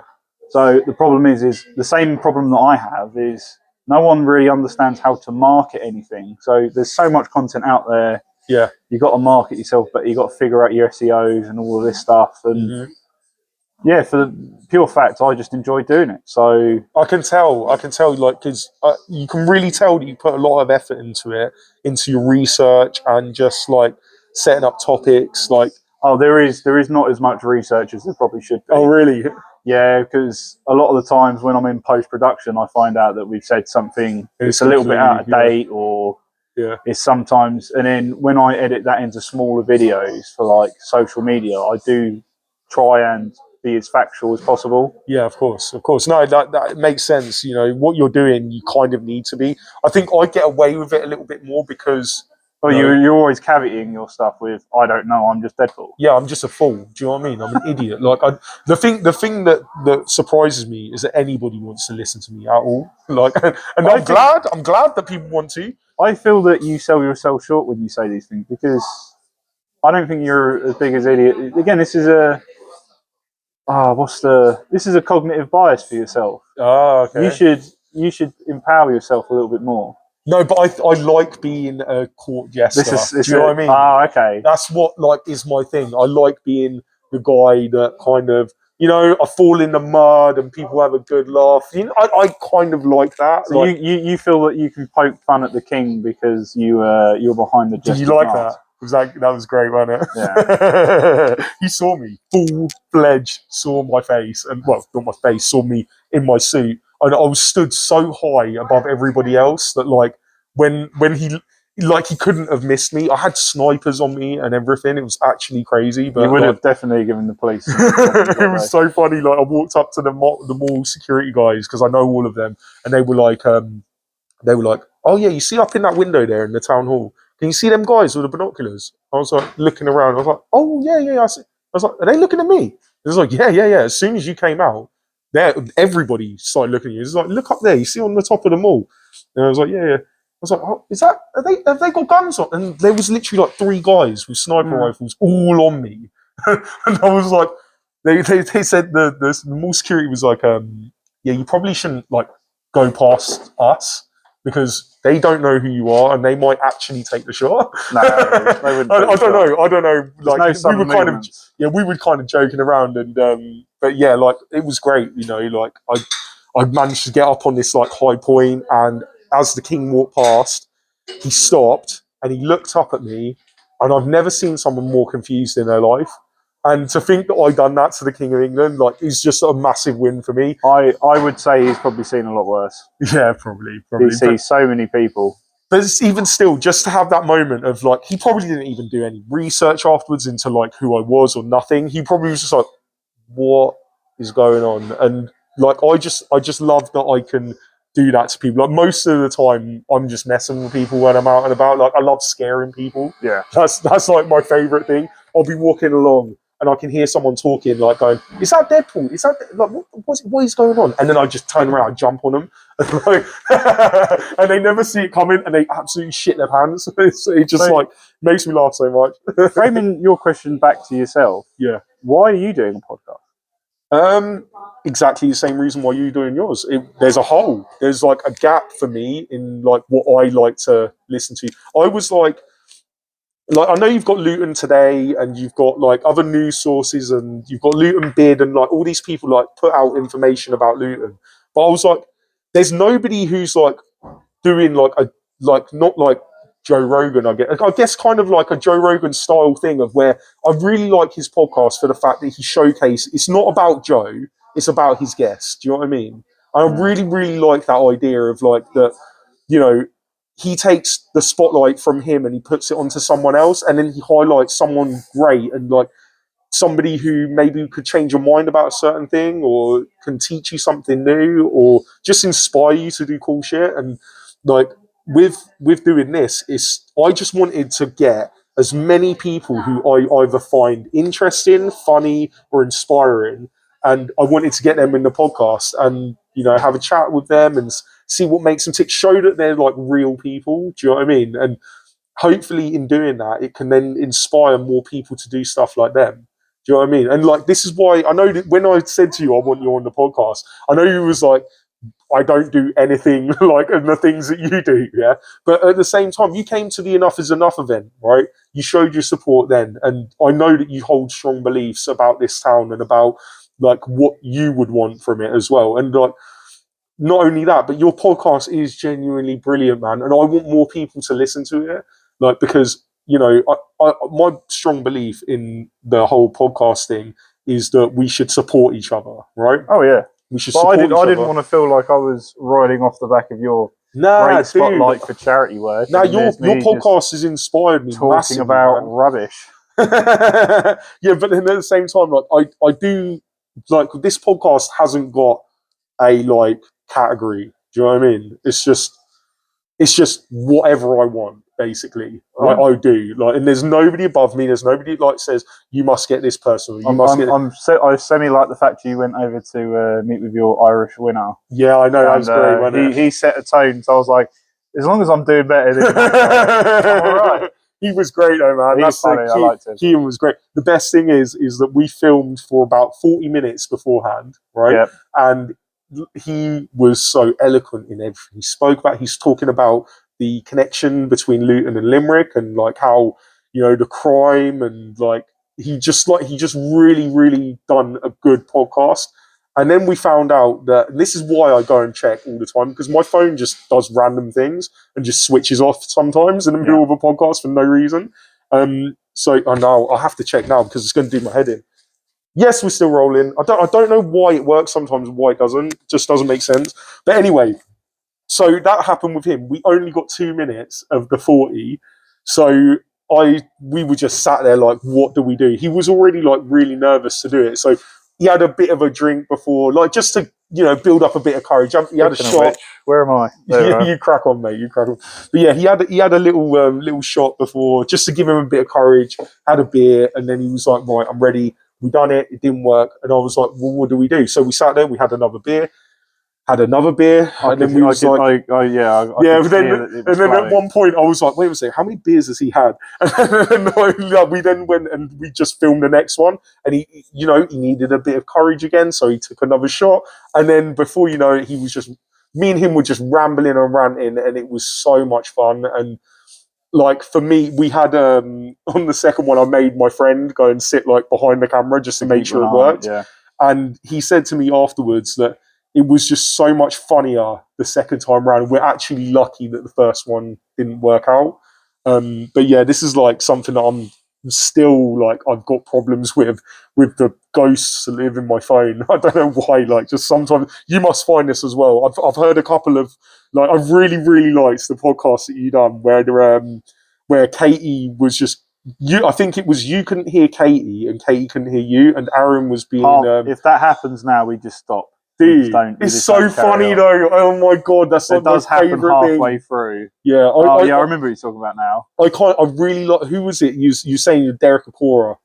So the problem is the same problem that I have is no one really understands how to market anything. So there's so much content out there. Yeah. You got to market yourself, but you got to figure out your SEOs and all of this stuff. And yeah, for the pure fact, I just enjoy doing it. So I can tell, like, because you can really tell that you put a lot of effort into it, into your research and just like setting up topics. Like, there is not as much research as there probably should be. Oh, really? Yeah, because a lot of the times when I'm in post-production, I find out that we've said something it's a little bit out of date, or it's sometimes, and then when I edit that into smaller videos for like social media, I do try and be as factual as possible. Yeah, of course. No, that makes sense. You know, what you're doing, you kind of need to be. I think I get away with it a little bit more because... Well, you're always caveating your stuff with, I don't know, I'm just Deadpool. Yeah, I'm just a fool. Do you know what I mean? I'm an idiot. Like, the thing that surprises me is that anybody wants to listen to me at all. Like, and I'm glad that people want to. I feel that you sell yourself short when you say these things, because I don't think you're as big as idiot. Again, this is a this is a cognitive bias for yourself. Oh, okay. You should empower yourself a little bit more. No, but I like being a court jester. Do you know what I mean? Ah, okay. That's what like is my thing. I like being the guy that kind of, you know, I fall in the mud and people have a good laugh. You know, I kind of like that. So like, you feel that you can poke fun at the king because you're behind the jester. Did you like that? That was great, wasn't it? Yeah. You saw me full-fledged, saw my face, and well, not my face, saw me in my suit. And I was stood so high above everybody else that like when he couldn't have missed me. I had snipers on me and everything. It was actually crazy. But you would have definitely given the police. It was so funny. Like I walked up to the mall security guys because I know all of them, and they were like, "Oh yeah, you see up in that window there in the town hall? Can you see them guys with the binoculars?" I was like looking around. I was like, "Oh yeah. I see." I was like, "Are they looking at me?" It was like, "Yeah." As soon as you came out, everybody started looking at you. It's like, "Look up there. You see on the top of the mall?" And I was like, "Yeah." I was like, "Oh, have they got guns on?" And there was literally like 3 guys with sniper rifles all on me, and I was like, they said the mall security was like, "Yeah, you probably shouldn't like go past us." Because they don't know who you are, and they might actually take the shot. No, they wouldn't. I don't know. Like we were kind of joking around, and but yeah, like it was great. You know, like I managed to get up on this like high point, and as the king walked past, he stopped and he looked up at me, and I've never seen someone more confused in their life. And to think that I done that to the King of England, like, is just a massive win for me. I would say he's probably seen a lot worse. Yeah, probably. He sees so many people. But even still, just to have that moment of like, he probably didn't even do any research afterwards into like who I was or nothing. He probably was just like, what is going on? And like, I just love that I can do that to people. Like most of the time, I'm just messing with people when I'm out and about. Like I love scaring people. Yeah, that's like my favorite thing. I'll be walking along and I can hear someone talking, like going, "Is that Deadpool? Is that like what is going on?" And then I just turn around and jump on them, and, like, and they never see it coming, and they absolutely shit their pants. It just like makes me laugh so much. Framing your question back to yourself, yeah. Why are you doing a podcast? Exactly the same reason why you're doing yours. There's a hole. There's like a gap for me in like what I like to listen to. I was like I know you've got Luton Today, and you've got like other news sources, and you've got Luton Bid, and like all these people like put out information about Luton. But I was like, there's nobody who's like doing like not like Joe Rogan. I guess kind of like a Joe Rogan style thing of where I really like his podcast for the fact that he showcased. It's not about Joe. It's about his guests. Do you know what I mean? I really, really like that idea of like that, you know, he takes the spotlight from him and he puts it onto someone else, and then he highlights someone great, and like somebody who maybe could change your mind about a certain thing, or can teach you something new, or just inspire you to do cool shit. And like with doing this, I just wanted to get as many people who I either find interesting, funny, or inspiring, and I wanted to get them in the podcast and have a chat with them and see what makes them tick. Show that they're like real people. Do you know what I mean? And hopefully, in doing that, it can then inspire more people to do stuff like them. Do you know what I mean? And like, this is why I know that when I said to you, I want you on the podcast, I know you was like, I don't do anything like the things that you do, yeah. But at the same time, you came to the Enough is Enough event, right? You showed your support then, and I know that you hold strong beliefs about this town and about like what you would want from it as well. And like, not only that, but your podcast is genuinely brilliant, man. And I want more people to listen to it, like because my strong belief in the whole podcast thing is that we should support each other, right? Oh yeah, we should. But I didn't want to feel like I was riding off the back of your great spotlight for charity work. Now your podcast has inspired me. Talking massively, about man. Rubbish. Yeah, but then at the same time, like I do, like this podcast hasn't got a like category. Do you know what I mean? It's just whatever I want. Basically, Right. I do like, and there's nobody above me. There's nobody like says you must get this person. I semi like the fact you went over to meet with your Irish winner. Yeah, I know, that was great. Wasn't he set a tone, so I was like, as long as I'm doing better than I'm all right. He was great though, man. He was funny. I liked him. Kean was great. The best thing is that we filmed for about 40 minutes beforehand, right? Yep. And he was so eloquent in everything he spoke about. He's talking about the connection between Luton and Limerick, and like how the crime, and like he just really, really done a good podcast. And then we found out that, and this is why I go and check all the time, because my phone just does random things and just switches off sometimes in the middle of a podcast for no reason. So I know I have to check now because it's going to do my head in. Yes, we're still rolling. I don't know why it works sometimes, why it doesn't. It just doesn't make sense. But anyway, so that happened with him. We only got 2 minutes of the 40. So we were just sat there like, what do we do? He was already like really nervous to do it. So he had a bit of a drink before, like just to build up a bit of courage. He had a shot. Where am I? You crack on, mate. You crack on. But yeah, he had a little shot before just to give him a bit of courage. Had a beer, and then he was like, right, I'm ready. We done it. It didn't work, and I was like, well, what do we do? So we sat there. We had another beer. And then we was like, and then at one point I was like, wait a second, how many beers has he had? And then we then went and we just filmed the next one, and he needed a bit of courage again, so he took another shot, and then before you know it, he was just, me and him were just rambling and ranting, and it was so much fun. And like for me, we had on the second one, I made my friend go and sit like behind the camera just to make sure it worked. Yeah. And he said to me afterwards that it was just so much funnier the second time around. We're actually lucky that the first one didn't work out. But yeah, this is like something that I'm still like, I've got problems with the ghosts that live in my phone. I don't know why. Like, just sometimes you must find this as well. I've heard a couple of like, I've really, really liked the podcast that you done where Katie was just, I think it was you couldn't hear Katie and Katie couldn't hear you, and Aaron was being. If that happens now, we just stop. Dude, it's so funny though. Oh my god, that's like it does my happen favorite halfway thing. through. Yeah, I remember what you're talking about now. I really like. Who was it? You saying Derek Akora?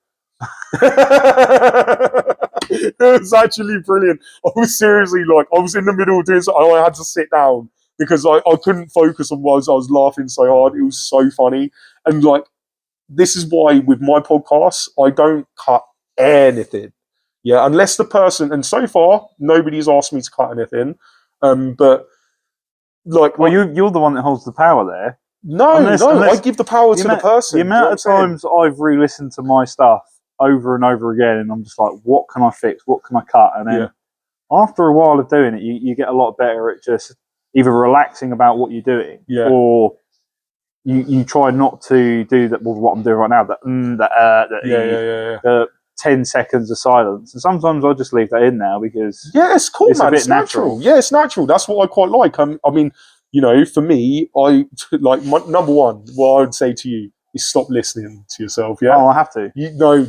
It was actually brilliant. I was seriously like, I was in the middle of doing something. I had to sit down because I couldn't focus on what I was laughing so hard. It was so funny, and like this is why with my podcast I don't cut anything. Yeah, unless the person, and so far nobody's asked me to cut anything. But like, well, you're the one that holds the power there. No, I give the power to the person. The amount of times I've re-listened to my stuff over and over again, and I'm just like, what can I fix? What can I cut? And then after a while of doing it, you get a lot better at just either relaxing about what you're doing, or you try not to do that. Well, what I'm doing right now, the 10 seconds of silence, and sometimes I just leave that in now because it's cool, it's man. a bit It's natural. Yeah, it's natural. That's what I quite like. I mean, for me, I like my number one. What I would say to you is stop listening to yourself. Yeah. Oh, I have to.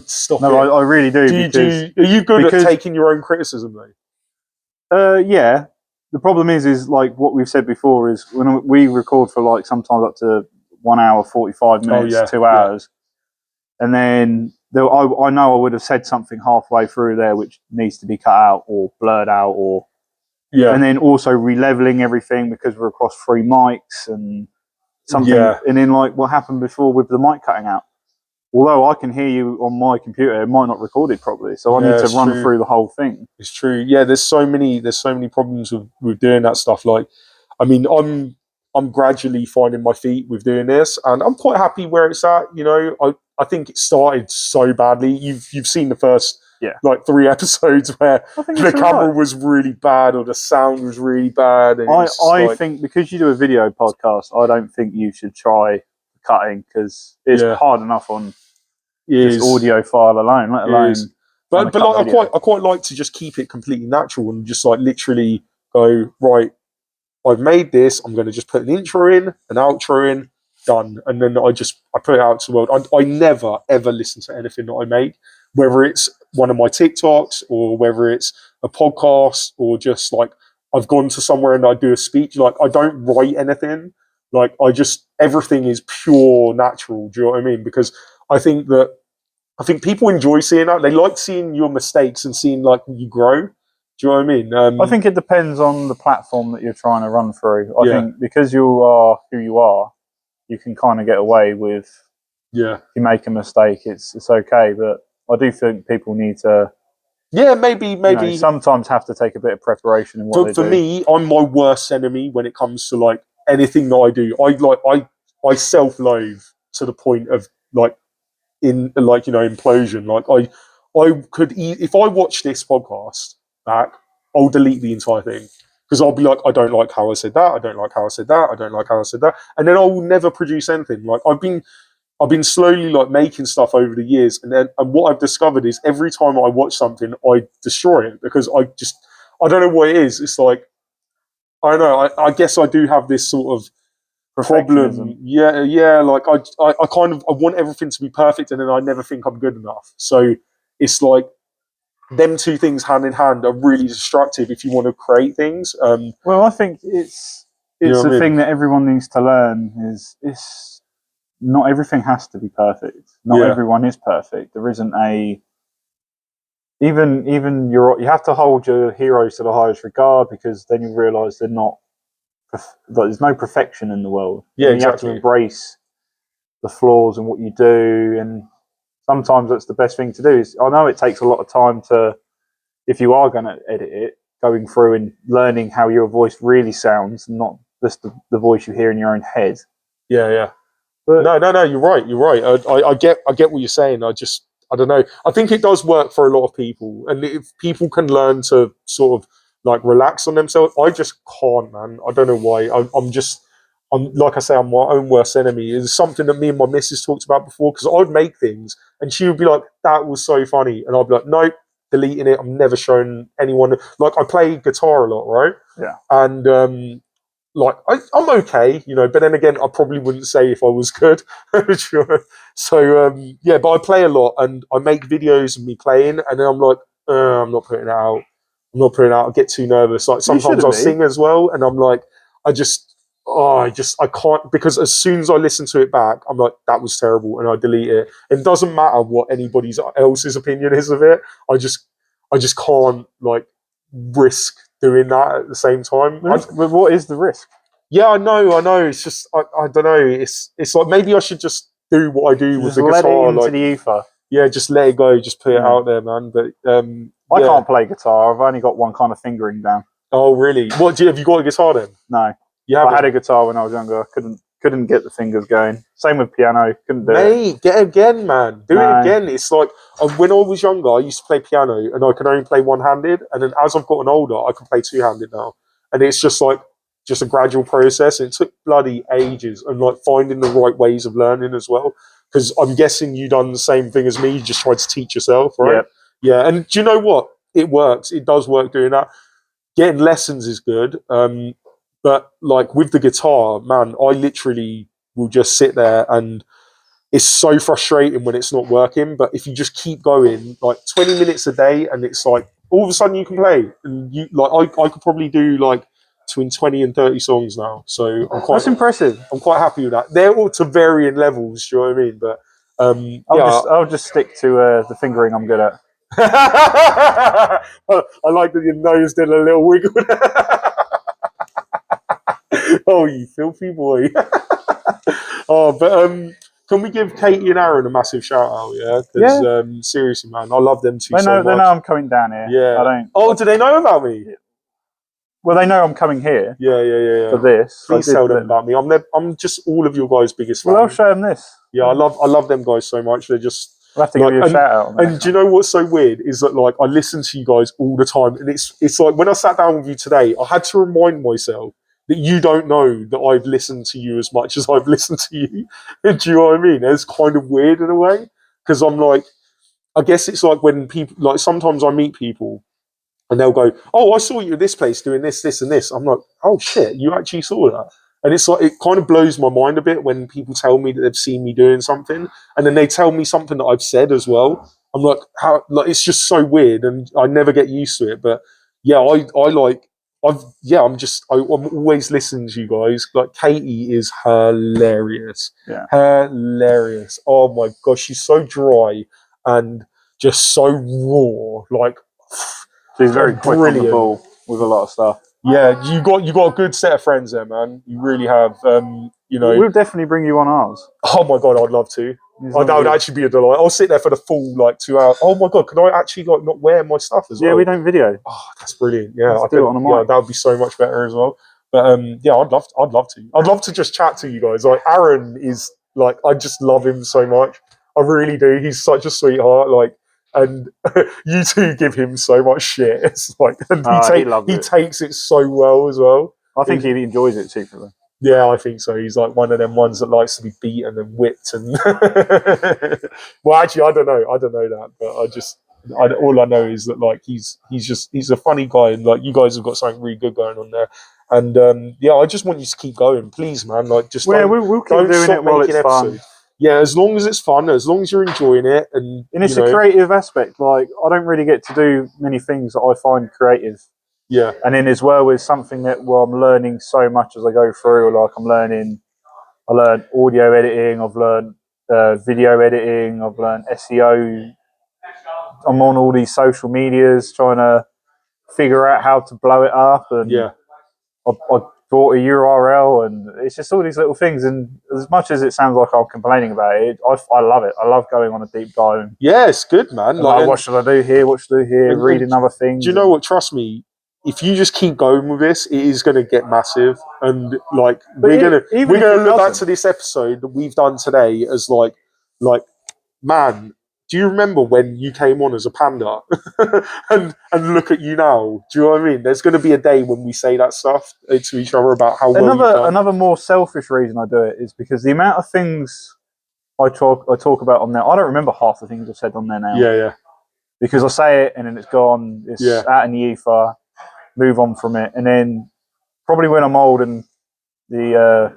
Stop. No, it. I really do. Are you good at taking your own criticism though? Yeah. The problem is like what we've said before is when we record for like sometimes up to 1 hour, 45 minutes, 2 hours, and then I know I would have said something halfway through there which needs to be cut out or blurred out, and then also re-leveling everything because we're across 3 mics and something, and then like what happened before with the mic cutting out. Although I can hear you on my computer, it might not record it properly, so I need to run through the whole thing. It's true. Yeah, there's so many problems with doing that stuff. Like, I mean, I'm gradually finding my feet with doing this, and I'm quite happy where it's at. You know, I think it started so badly. You've seen the first like 3 episodes where the camera was really bad or the sound was really bad. And I think because you do a video podcast, I don't think you should try cutting because it's hard enough on just audio file alone, let alone. But like, I quite like to just keep it completely natural and just like literally go, right, I've made this, I'm going to just put an intro in, an outro in, done. And then I put it out to the world. I never, ever listen to anything that I make, whether it's one of my TikToks or whether it's a podcast or just like I've gone to somewhere and I do a speech. Like, I don't write anything. Like, everything is pure natural. Do you know what I mean? Because I think people enjoy seeing that. They like seeing your mistakes and seeing like you grow. Do you know what I mean? I think it depends on the platform that you're trying to run through. I think because you are who you are, you can kind of get away with. If you make a mistake, it's okay. But I do think people need to. Yeah, maybe sometimes have to take a bit of preparation in what they do. For me, I'm my worst enemy when it comes to like anything that I do. I self-loathe to the point of like implosion. Like I could if I watch this podcast back, I'll delete the entire thing because I'll be like, I don't like how I said that. I don't like how I said that. I don't like how I said that, and then I will never produce anything. Like I've been slowly like making stuff over the years, and what I've discovered is every time I watch something, I destroy it because I don't know what it is. It's like I don't know. I guess I do have this sort of problem. Yeah. Like I want everything to be perfect, and then I never think I'm good enough. So it's like them two things hand in hand are really destructive if you want to create things. Well, I think it's the thing that everyone needs to learn is not everything has to be perfect. Not everyone is perfect. There isn't even you have to hold your heroes to the highest regard because then you realise they're not. There's no perfection in the world. Yeah, you have to embrace the flaws in what you do, and sometimes that's the best thing to do. I know it takes a lot of time if you are going to edit it, going through and learning how your voice really sounds, not just the voice you hear in your own head. Yeah. But no. You're right. I get what you're saying. I don't know. I think it does work for a lot of people, and if people can learn to sort of like relax on themselves, I just can't, man. I don't know why. I'm like I say, I'm my own worst enemy. It's something that me and my missus talked about before because I'd make things and she would be like, "That was so funny," and I'd be like, "Nope, deleting it. I'm never showing anyone." Like I play guitar a lot, right? Yeah, and like I'm okay, but then again, I probably wouldn't say if I was good. So yeah, but I play a lot and I make videos of me playing, and then I'm like, I'm not putting it out. I'm not putting it out. I get too nervous. Like sometimes I'll sing as well, and I'm like, I can't, because as soon as I listen to it back, I'm like, that was terrible, and I delete it. It doesn't matter what anybody else's opinion is of it. I just can't like risk doing that at the same time. But what is the risk? Yeah, I know. It's just I don't know. It's like maybe I should just do what I do with the guitar. Let it into the ether. Yeah, just let it go. Just put it out there, man. But I can't play guitar. I've only got one kind of fingering down. Oh, really? Have you got a guitar then? No. I had a guitar when I was younger. I couldn't get the fingers going. Same with piano. Couldn't do it. Mate, get it again, man. Do it again. It's like when I was younger, I used to play piano and I could only play one-handed. And then as I've gotten older, I can play two-handed now. And it's just like a gradual process. And it took bloody ages and like finding the right ways of learning as well. Because I'm guessing you done the same thing as me. You just tried to teach yourself, right? Yep. Yeah. And do you know what? It works. It does work doing that. Getting lessons is good. But like with the guitar, man, I literally will just sit there and it's so frustrating when it's not working. But if you just keep going, like 20 minutes a day, and it's like all of a sudden you can play, and you like I could probably do like between 20 and 30 songs now. So that's impressive. I'm quite happy with that. They're all to varying levels. Do you know what I mean? But I'll just stick to the fingering I'm good at. I like that your nose did a little wiggle. Oh, you filthy boy. But can we give Katie and Aaron a massive shout out? Yeah, because seriously, man, I love them too. They know I'm coming down here. Yeah, I don't. Oh, do they know about me? Well, they know I'm coming here. Yeah. For this, please tell them about me. I'm just all of your guys' biggest fan. Well, I'll show them this. Yeah, I love them guys so much. They're just. We'll have to give you a shout out. And do you know what's so weird is that like I listen to you guys all the time, and it's like when I sat down with you today, I had to remind myself that you don't know that I've listened to you as much as I've listened to you. Do you know what I mean? It's kind of weird in a way, because I'm like, I guess it's like when people, like sometimes I meet people and they'll go, oh, I saw you at this place doing this, this and this. I'm like, oh shit, you actually saw that? And it's like, it kind of blows my mind a bit when people tell me that they've seen me doing something, and then they tell me something that I've said as well. I'm like, how? Like, it's just so weird, and I never get used to it. But yeah, I'm always listening to you guys. Like, Katie is hilarious. Yeah. Hilarious. Oh my gosh, she's so dry and just so raw. Like, she's very quick on the ball with a lot of stuff. Yeah, you got a good set of friends there, man. You really have. We'll definitely bring you on ours. Oh my god, I'd love to. That would actually be a delight. I'll sit there for the full like 2 hours. Oh my god, can I actually like not wear my stuff as well? Yeah, we don't video. Oh, that's brilliant. Yeah, I do it on a mic. Yeah, that would be so much better as well. But I'd love to. I'd love to just chat to you guys. Like, Aaron is like, I just love him so much. I really do. He's such a sweetheart. Like. And you two give him so much shit. It's like, and he takes it so well as well. I think he enjoys it secretly. Yeah, I think so. He's like one of them ones that likes to be beaten and whipped. And well, actually, I don't know that, but all I know is that like he's a funny guy, and like you guys have got something really good going on there. And I just want you to keep going, please, man. Like, just we'll keep doing it while it's fun. Yeah, as long as it's fun, as long as you're enjoying it, and it's a creative aspect. Like, I don't really get to do many things that I find creative. Yeah, and then as well with something that I'm learning so much as I go through. Like, I learned audio editing, I've learned video editing, I've learned SEO. I'm on all these social medias trying to figure out how to blow it up, and I bought a URL, and it's just all these little things. And as much as it sounds like I'm complaining about it, I love it. I love going on a deep dive. Yeah, it's good, man. Like, what should I do here? What should I do here? Reading other things. Do you know what? Trust me, if you just keep going with this, it is going to get massive. And like, we're gonna look back to this episode that we've done today as like, man, do you remember when you came on as a panda? and look at you now. Do you know what I mean? There's going to be a day when we say that stuff to each other about how another more selfish reason I do it is because the amount of things I talk about on there, I don't remember half the things I've said on there now. Yeah. Because I say it and then it's gone. It's out in the ether. Move on from it, and then probably when I'm old and the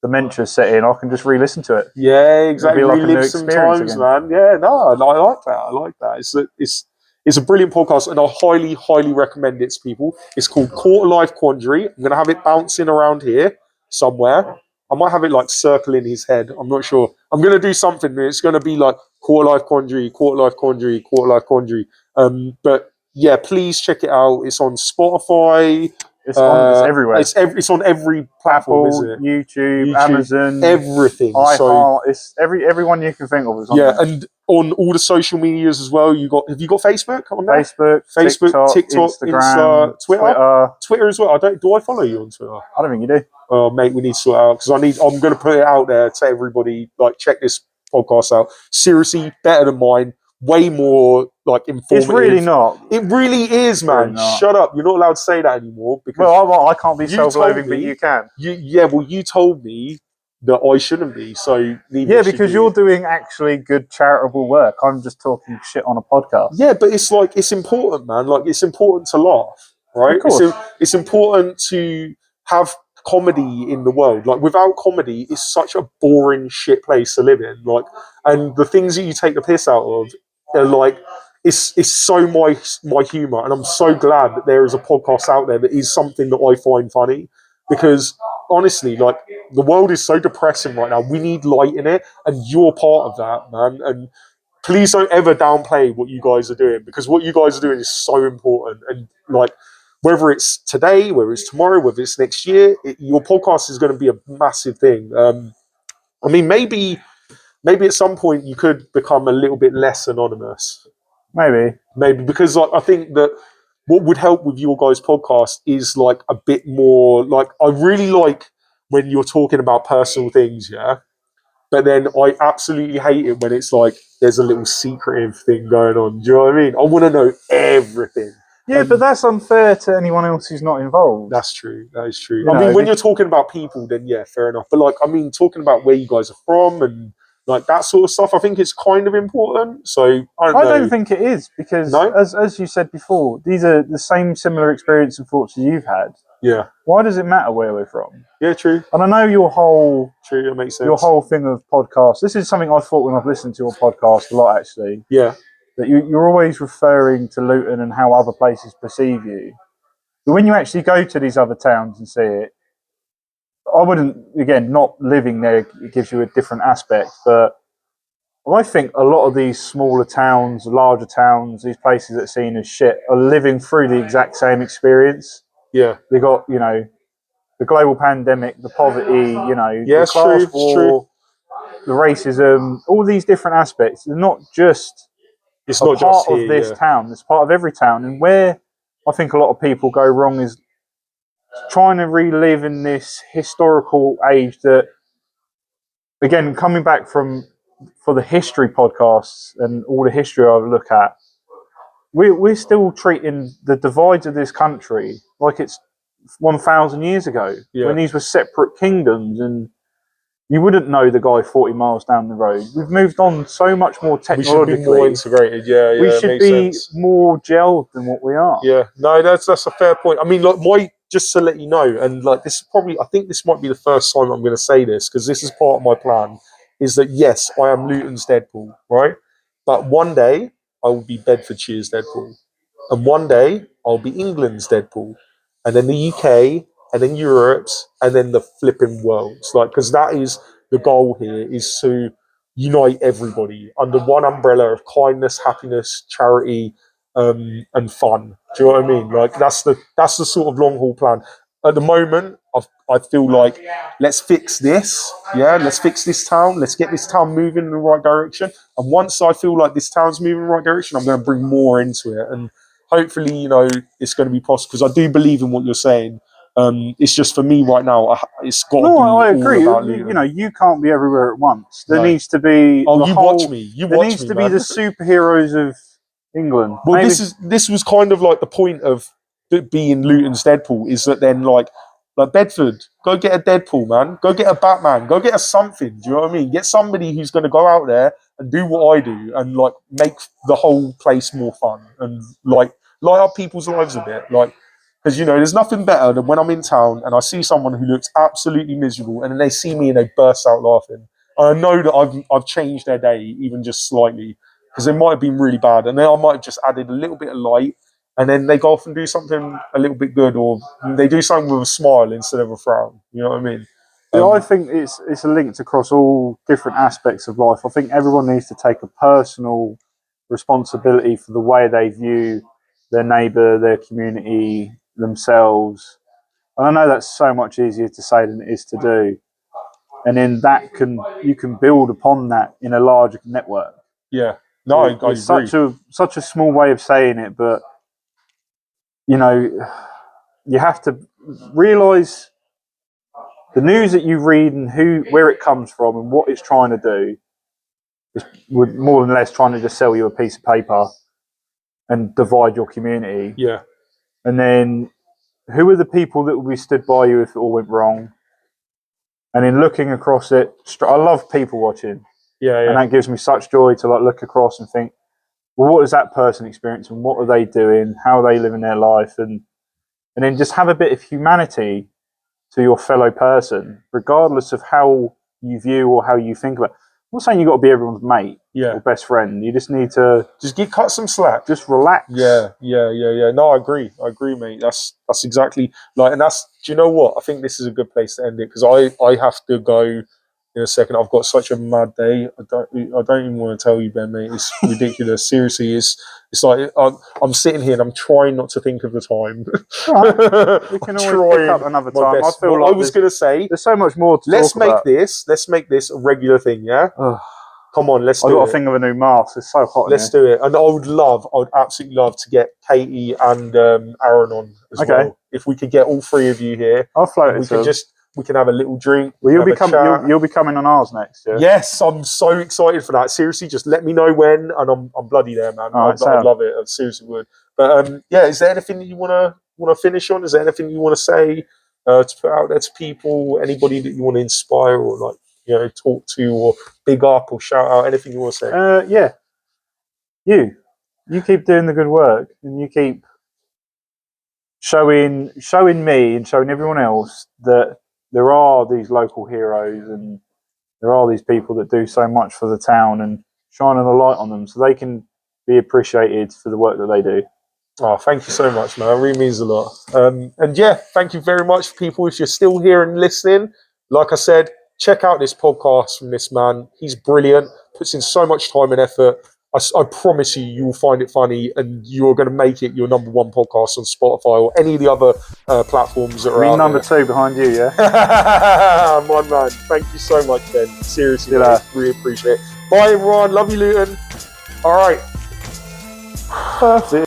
dementia's set in, I can just re-listen to it. Yeah, exactly. Like relive some times, man. Yeah, no, I like that. I like that. It's a brilliant podcast, and I highly, highly recommend it to people. It's called Quarterlife Quandary. I'm going to have it bouncing around here somewhere. I might have it like circling his head. I'm not sure. I'm going to do something. It's going to be like Quarterlife Quandary, Quarterlife Quandary, Quarterlife Quandary. But yeah, please check it out. It's on Spotify. It's everywhere. It's on every platform, Apple, isn't it? YouTube, Amazon, everything. iHeart. It's everyone you can think of. And on all the social medias as well. Have you got Facebook on there? Facebook, TikTok, Instagram, Insta, Twitter as well. Do I follow you on Twitter? I don't think you do. Oh, mate, we need to sort it out because I'm going to put it out there to everybody. Like, check this podcast out. Seriously, better than mine. Way more like informative. It's really not. It really is, man. Really Shut up. You're not allowed to say that anymore. Because I can't be self-loathing, but you can. You told me that I shouldn't be. So because you're doing actually good charitable work. I'm just talking shit on a podcast. Yeah, but it's like, it's important, man. Like, it's important to laugh, right? Of course. It's important to have comedy in the world. Like, without comedy, it's such a boring shit place to live in. Like, and the things that you take the piss out of are like, it's so my humour, and I'm so glad that there is a podcast out there that is something that I find funny, because honestly, like, the world is so depressing right now. We need light in it, and you're part of that, man. And please don't ever downplay what you guys are doing, because what you guys are doing is so important. And like, whether it's today, whether it's tomorrow, whether it's next year, your podcast is going to be a massive thing. I mean, maybe at some point you could become a little bit less anonymous. Maybe because, like, I think that what would help with your guys' podcast is like a bit more, like, I really like when you're talking about personal things, yeah. But then I absolutely hate it when it's like there's a little secretive thing going on. Do you know what I mean? I want to know everything. Yeah, but that's unfair to anyone else who's not involved. That's true. That is true. I mean, when you're talking about people, then yeah, fair enough. But like, I mean, talking about where you guys are from and like that sort of stuff, I think it's kind of important. So I don't think it is, because as you said before, these are the same similar experience and thoughts that you've had. Yeah. Why does it matter where we're from? Yeah, true. And I know your whole that makes sense. Your whole thing of podcasts. This is something I thought when I've listened to your podcast a lot, actually. Yeah. That you're always referring to Luton and how other places perceive you. But when you actually go to these other towns and see it, I wouldn't, again, not living there, it gives you a different aspect. But I think a lot of these smaller towns, larger towns, these places that are seen as shit, are living through the exact same experience. Yeah. They got, the global pandemic, the poverty, the class war, the racism, all these different aspects. They're not just it's not part just here, of this town. It's part of every town. And where I think a lot of people go wrong is trying to relive in this historical age that, again, coming back for the history podcasts and all the history I look at, we're still treating the divides of this country like it's 1,000 years ago, when these were separate kingdoms, and you wouldn't know the guy 40 miles down the road. We've moved on so much more technologically. We should be more integrated, we should be more gelled than what we are. Yeah, no, that's a fair point. I mean, like, just to let you know, and like, this is probably, I think this might be the first time I'm going to say this, because this is part of my plan, is that yes, I am Luton's Deadpool, right? But one day I will be Bedfordshire's Deadpool, and one day I'll be England's Deadpool, and then the UK, and then Europe's, and then the flipping world's. Like, because that is the goal here, is to unite everybody under one umbrella of kindness, happiness, charity, and fun. Do you know what I mean? Like, that's the sort of long haul plan. At the moment, I feel like, let's fix this. Yeah, let's fix this town. Let's get this town moving in the right direction. And once I feel like this town's moving in the right direction, I'm going to bring more into it. And hopefully, it's going to be possible, because I do believe in what you're saying. It's just, for me right now, it's got to be I agree. all about Luton. You can't be everywhere at once. There needs to be. Watch me. There needs to be the superheroes of England. Well, maybe. This was kind of like the point of being Luton's Deadpool, is that then like Bedford, go get a Deadpool, man. Go get a Batman. Go get a something. Do you know what I mean? Get somebody who's going to go out there and do what I do, and like make the whole place more fun, and like light up people's lives a bit. Like, because there's nothing better than when I'm in town and I see someone who looks absolutely miserable, and then they see me and they burst out laughing. And I know that I've changed their day, even just slightly, because it might have been really bad, and then I might have just added a little bit of light, and then they go off and do something a little bit good, or they do something with a smile instead of a frown. You know what I mean? I think it's linked across all different aspects of life. I think everyone needs to take a personal responsibility for the way they view their neighbour, their community, themselves. And I know that's so much easier to say than it is to do. And then you can build upon that in a larger network. Yeah. No, I agree. Such a small way of saying it, but you have to realise the news that you read and where it comes from and what it's trying to do is more than less trying to just sell you a piece of paper and divide your community. Yeah. And then who are the people that will be stood by you if it all went wrong? And in looking across it, I love people watching. Yeah. And that gives me such joy to look across and think, well, what is that person experiencing? What are they doing? How are they living their life? And then just have a bit of humanity to your fellow person, regardless of how you view or how you think about it. I'm not saying you've got to be everyone's mate or best friend. You just need to just cut some slack. Just relax. Yeah. No, I agree, mate. That's exactly like, and that's. Do you know what? I think this is a good place to end it because I have to go in a second. I've got such a mad day. I don't even want to tell you, Ben, mate. It's ridiculous. Seriously, it's like I'm sitting here and I'm trying not to think of the time. Right. We can always pick up another time. I feel like I was going to say, there's so much more to talk about. Let's make this a regular thing. Yeah. Come on, let's do it. I've got to think of a new mask. It's so hot. Let's do it. And I would absolutely love to get Katie and Aaron on as well. If we could get all three of you here, I'll float it. We can have a little drink. Well, you'll be coming on ours next, yeah? Yes, I'm so excited for that. Seriously, just let me know when, and I'm bloody there, man. I'd love it. I seriously would. But is there anything that you want to finish on? Is there anything you want to say to put out there to people? Anybody that you want to inspire or talk to or big up or shout out? Anything you want to say? You keep doing the good work, and you keep showing me and showing everyone else that there are these local heroes and there are these people that do so much for the town, and shining a light on them so they can be appreciated for the work that they do. Oh, thank you so much, man. It really means a lot. Thank you very much, people. If you're still here and listening, like I said, check out this podcast from this man. He's brilliant, puts in so much time and effort. I promise you will find it funny, and you're going to make it your number one podcast on Spotify or any of the other platforms that are out number two behind you, yeah? My man. Thank you so much, Ben. Seriously, really appreciate it. Bye, everyone. Love you, Luton. All right. That's it.